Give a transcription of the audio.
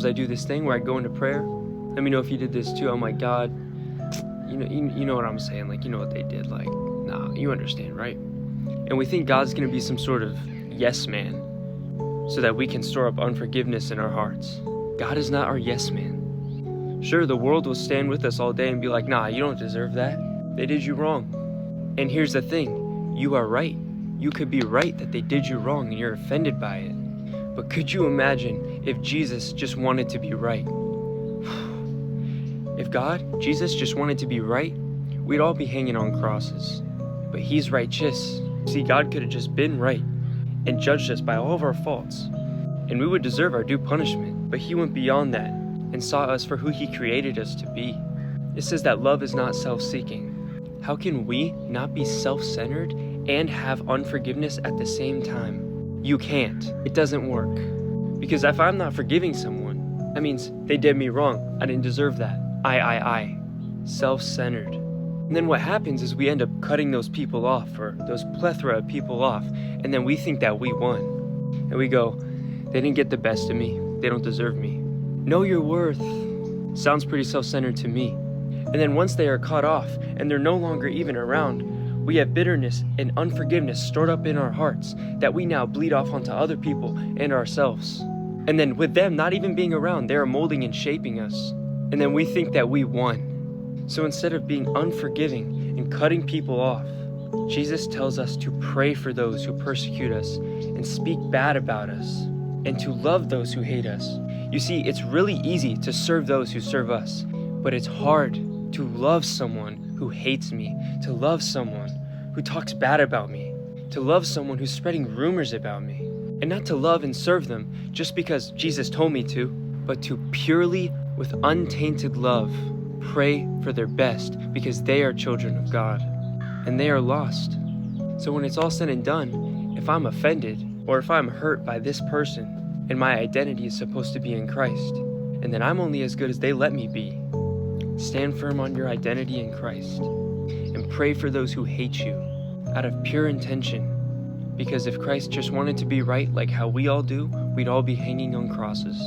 sometimes I do this thing where I go into prayer. Let me know if you did this too. I'm like, God, you know what I'm saying? Like, you know what they did? Like, nah, you understand, right? And we think God's going to be some sort of yes man so that we can store up unforgiveness in our hearts. God is not our yes man. Sure, the world will stand with us all day and be like, nah, you don't deserve that. They did you wrong. And here's the thing, you are right. You could be right that they did you wrong and you're offended by it. But could you imagine if Jesus just wanted to be right? If Jesus just wanted to be right, we'd all be hanging on crosses. But he's righteous. See, God could have just been right and judged us by all of our faults, and we would deserve our due punishment. But he went beyond that and saw us for who he created us to be. It says that love is not self-seeking. How can we not be self-centered and have unforgiveness at the same time? You can't. It doesn't work. Because if I'm not forgiving someone, that means they did me wrong. I didn't deserve that. I. Self-centered. And then what happens is we end up cutting those people off, or those plethora of people off, and then we think that we won. And we go, they didn't get the best of me. They don't deserve me. Know your worth. Sounds pretty self-centered to me. And then once they are cut off and they're no longer even around, we have bitterness and unforgiveness stored up in our hearts that we now bleed off onto other people and ourselves. And then with them not even being around, they are molding and shaping us. And then we think that we won. So instead of being unforgiving and cutting people off, Jesus tells us to pray for those who persecute us and speak bad about us, and to love those who hate us. You see, it's really easy to serve those who serve us, but it's hard to love someone who hates me, to love someone who talks bad about me, to love someone who's spreading rumors about me, and not to love and serve them just because Jesus told me to, but to purely, with untainted love, pray for their best because they are children of God and they are lost. So when it's all said and done, if I'm offended or if I'm hurt by this person and my identity is supposed to be in Christ, and then I'm only as good as they let me be, stand firm on your identity in Christ and pray for those who hate you out of pure intention, because if Christ just wanted to be right like how we all do, we'd all be hanging on crosses.